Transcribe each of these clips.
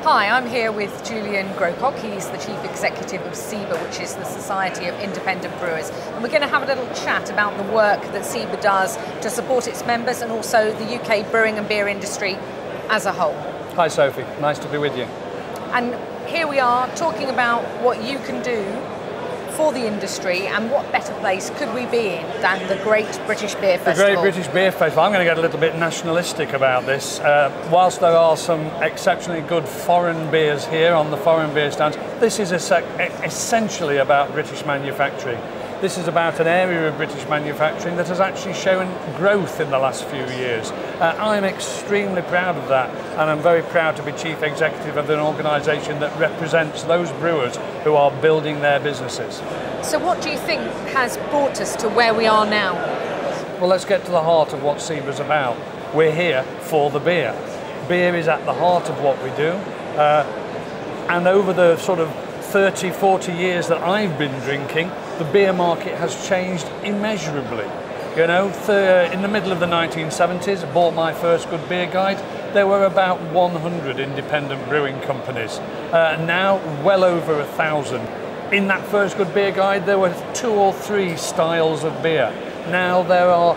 Hi, I'm here with Julian Grokok. He's the Chief Executive of SIBA, which is the Society of Independent Brewers. And we're going to have a little chat about the work that SIBA does to support its members and also the UK brewing and beer industry as a whole. Hi Sophie, nice to be with you. And here we are talking about what you can do for the industry, and what better place could we be in than the Great British Beer Festival? The Great British Beer Festival. I'm going to get a little bit nationalistic about this. Whilst there are some exceptionally good foreign beers here on the foreign beer stands, this is essentially about British manufacturing. This is about an area of British manufacturing that has actually shown growth in the last few years. I'm extremely proud of that, and I'm very proud to be Chief Executive of an organisation that represents those brewers who are building their businesses. So what do you think has brought us to where we are now? Well, let's get to the heart of what SIBA's about. We're here for the beer. Beer is at the heart of what we do, and over the sort of 30, 40 years that I've been drinking, the beer market has changed immeasurably. You know, in the middle of the 1970s, I bought my first good beer guide. There were about 100 independent brewing companies. Now, well over 1,000. In that first good beer guide, there were 2 or 3 styles of beer. Now there are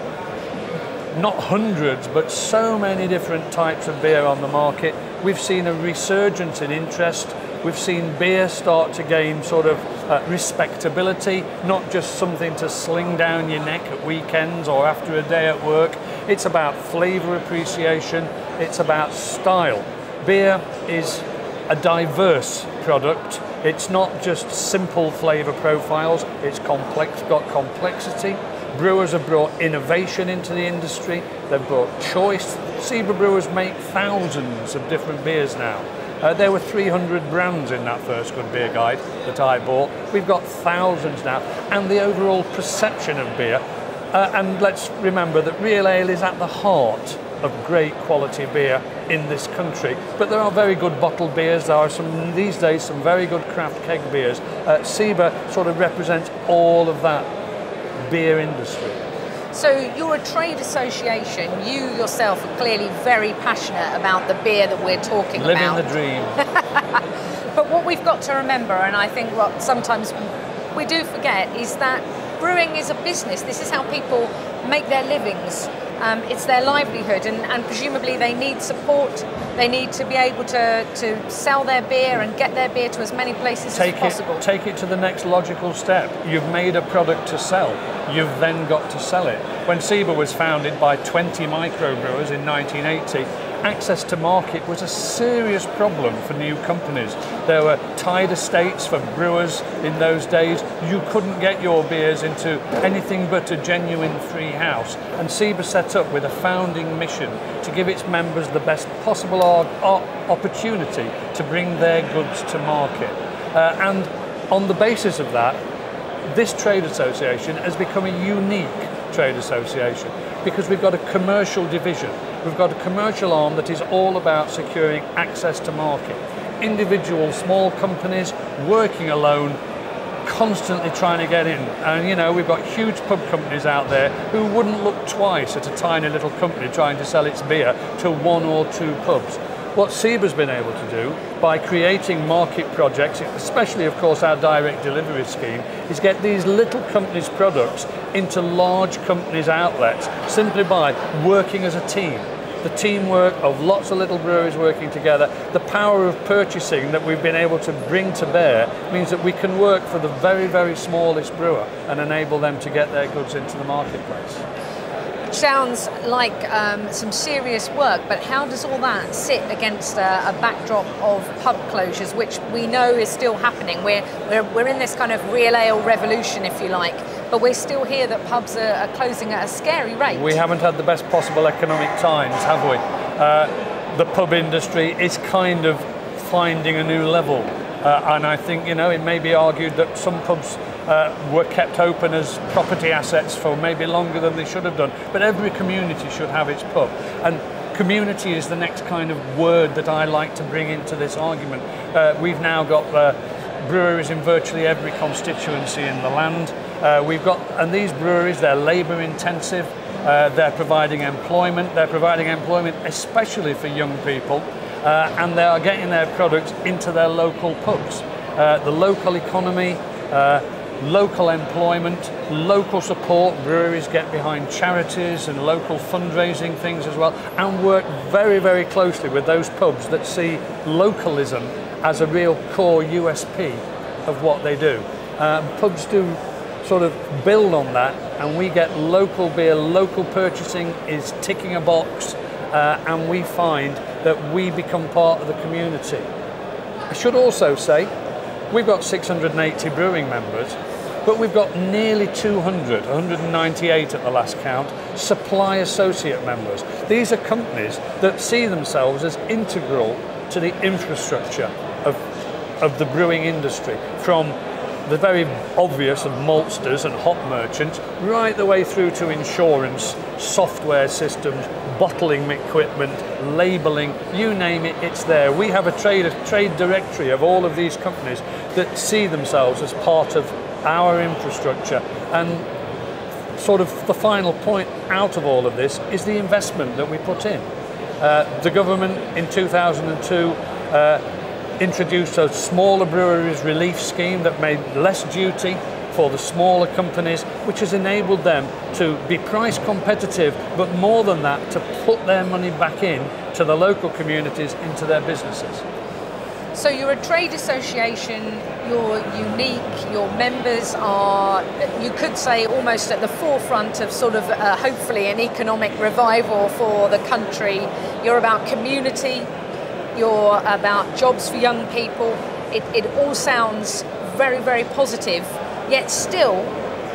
not hundreds, but so many different types of beer on the market. We've seen a resurgence in interest. We've seen beer start to gain sort of respectability, not just something to sling down your neck at weekends or after a day at work. It's about flavour appreciation, it's about style. Beer is a diverse product. It's not just simple flavour profiles, it's complex, got complexity. Brewers have brought innovation into the industry, they've brought choice. SIBA brewers make thousands of different beers now. There were 300 brands in that first good beer guide that I bought. We've got thousands now, and the overall perception of beer. And let's remember that real ale is at the heart of great quality beer in this country. But there are very good bottled beers. There are some these days some very good craft keg beers. SIBA sort of represents all of that beer industry. So you're a trade association. You yourself are clearly very passionate about the beer that we're talking about. Living the dream. But what we've got to remember, and I think what sometimes we do forget, is that brewing is a business. This is how people make their livings. It's their livelihood, and presumably they need support. They need to be able to sell their beer and get their beer to as many places as possible. Take it to the next logical step. You've made a product to sell. You've then got to sell it. When SIBA was founded by 20 microbrewers in 1980, access to market was a serious problem for new companies. There were tied estates for brewers in those days. You couldn't get your beers into anything but a genuine free house. And SIBA set up with a founding mission to give its members the best possible opportunity to bring their goods to market. And on the basis of that, this trade association has become a unique trade association because we've got a commercial division. We've got a commercial arm that is all about securing access to market. Individual small companies working alone, constantly trying to get in. And you know, we've got huge pub companies out there who wouldn't look twice at a tiny little company trying to sell its beer to 1 or 2 pubs. What SIBA's been able to do by creating market projects, especially of course our direct delivery scheme, is get these little companies' products into large companies' outlets simply by working as a team. The teamwork of lots of little breweries working together, the power of purchasing that we've been able to bring to bear means that we can work for the very, very smallest brewer and enable them to get their goods into the marketplace. Sounds like some serious work, but how does all that sit against a backdrop of pub closures, which we know is still happening? We're in this kind of real ale revolution, if you like, but we're still here that pubs are closing at a scary rate. We haven't had the best possible economic times, have we? The pub industry is kind of finding a new level, and I think, you know, it may be argued that some pubs were kept open as property assets for maybe longer than they should have done. But every community should have its pub. And community is the next kind of word that I like to bring into this argument. We've now got breweries in virtually every constituency in the land. And these breweries, they're labour intensive. They're providing employment. They're providing employment especially for young people. and they are getting their products into their local pubs. The local economy, local employment, local support. Breweries get behind charities and local fundraising things as well, and work very, very closely with those pubs that see localism as a real core USP of what they do. Pubs do sort of build on that, and we get local beer, local purchasing is ticking a box, and we find that we become part of the community. I should also say, we've got 680 brewing members, but we've got nearly 200, 198 at the last count, supply associate members. These are companies that see themselves as integral to the infrastructure of the brewing industry, from the very obvious of maltsters and hop merchants, right the way through to insurance, software systems, bottling equipment, labelling, you name it, it's there. We have a trade directory of all of these companies that see themselves as part of our infrastructure. And sort of the final point out of all of this is the investment that we put in. The government in 2002 introduced a smaller breweries relief scheme that made less duty for the smaller companies, which has enabled them to be price competitive, but more than that, to put their money back in to the local communities, into their businesses. So you're a trade association, you're unique, your members are, you could say, almost at the forefront of sort of hopefully an economic revival for the country. You're about community, you're about jobs for young people. It all sounds very, very positive, yet still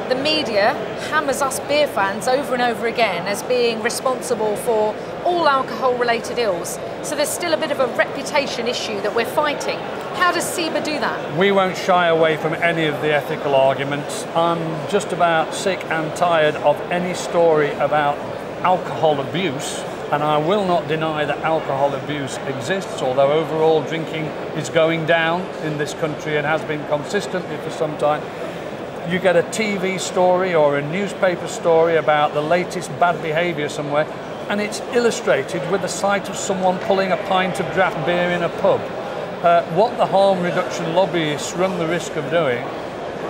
the media hammers us beer fans over and over again as being responsible for all alcohol-related ills. So there's still a bit of a reputation issue that we're fighting. How does SIBA do that? We won't shy away from any of the ethical arguments. I'm just about sick and tired of any story about alcohol abuse, and I will not deny that alcohol abuse exists, although overall drinking is going down in this country and has been consistently for some time. You get a TV story or a newspaper story about the latest bad behaviour somewhere, and it's illustrated with the sight of someone pulling a pint of draft beer in a pub. What the harm reduction lobbyists run the risk of doing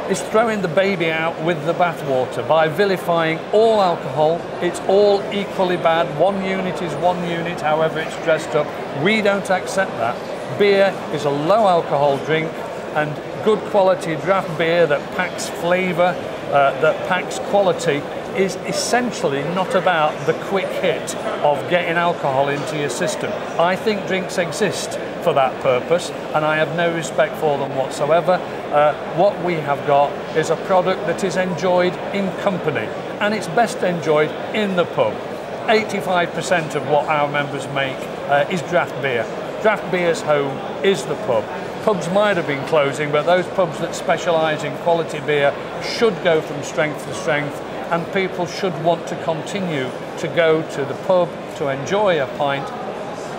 is throwing the baby out with the bathwater by vilifying all alcohol. It's all equally bad. One unit is one unit, however it's dressed up. We don't accept that. Beer is a low alcohol drink, and good quality draft beer that packs flavour, that packs quality, is essentially not about the quick hit of getting alcohol into your system. I think drinks exist for that purpose, and I have no respect for them whatsoever. What we have got is a product that is enjoyed in company, and it's best enjoyed in the pub. 85% of what our members make is draft beer. Draft beer's home is the pub. Pubs might have been closing, but those pubs that specialise in quality beer should go from strength to strength, and people should want to continue to go to the pub to enjoy a pint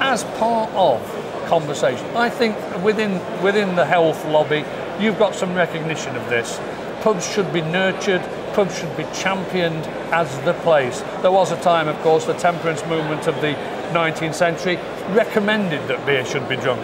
as part of conversation. I think within the health lobby, you've got some recognition of this. Pubs should be nurtured, pubs should be championed as the place. There was a time, of course, the temperance movement of the 19th century recommended that beer should be drunk,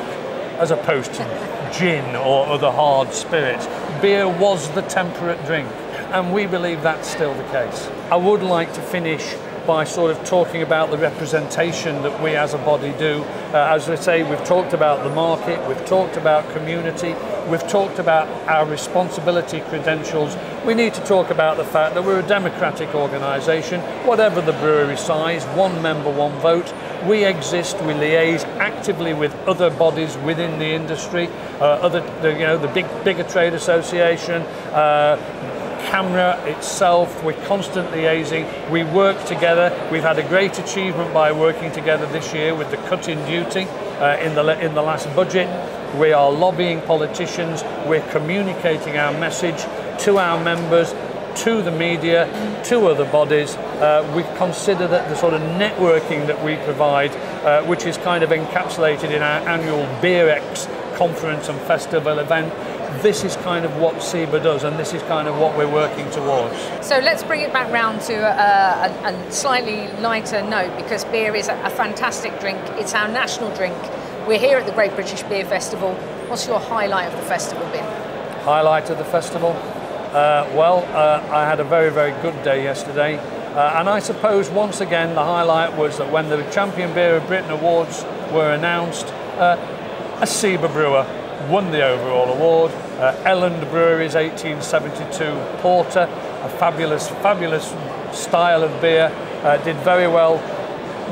as opposed to gin or other hard spirits. Beer was the temperate drink, and we believe that's still the case. I would like to finish by sort of talking about the representation that we as a body do. As I say, we've talked about the market, we've talked about community, we've talked about our responsibility credentials. We need to talk about the fact that we're a democratic organisation, whatever the brewery size, one member, one vote. We exist, we liaise actively with other bodies within the industry, the bigger trade association, CAMRA itself. We're constantly liaising. We work together. We've had a great achievement by working together this year with the cut in duty in the last budget. We are lobbying politicians. We're communicating our message to our members, to the media, to other bodies. We consider that the sort of networking that we provide, which is kind of encapsulated in our annual BeerX conference and festival event, this is kind of what SIBA does, and this is kind of what we're working towards. So let's bring it back round to a slightly lighter note, because beer is a fantastic drink. It's our national drink. We're here at the Great British Beer Festival. What's your highlight of the festival been? Highlight of the festival? I had a very, very good day yesterday. And I suppose once again the highlight was that when the Champion Beer of Britain Awards were announced, a SIBA brewer won the overall award. Elland Brewery's 1872 Porter, a fabulous, fabulous style of beer, did very well,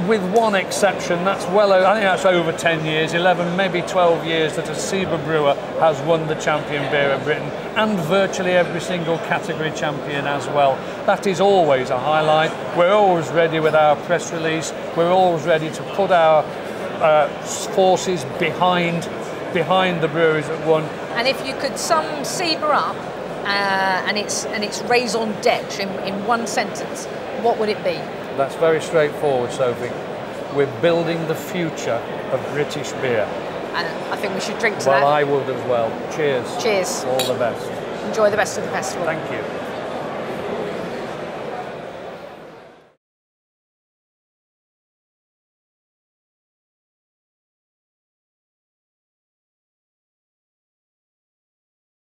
with one exception. That's I think that's over 10 years, 11, maybe 12 years that a SIBA brewer has won the Champion Beer of Britain, and virtually every single category champion as well. That is always a highlight. We're always ready with our press release. We're always ready to put our forces behind the breweries that won. And if you could sum SIBA up and its raison d'etre in one sentence, what would it be? That's very straightforward, Sophie. We're building the future of British beer. And I think we should drink to that. Well, I would as well. Cheers. Cheers. All the best. Enjoy the best of the festival. Thank you.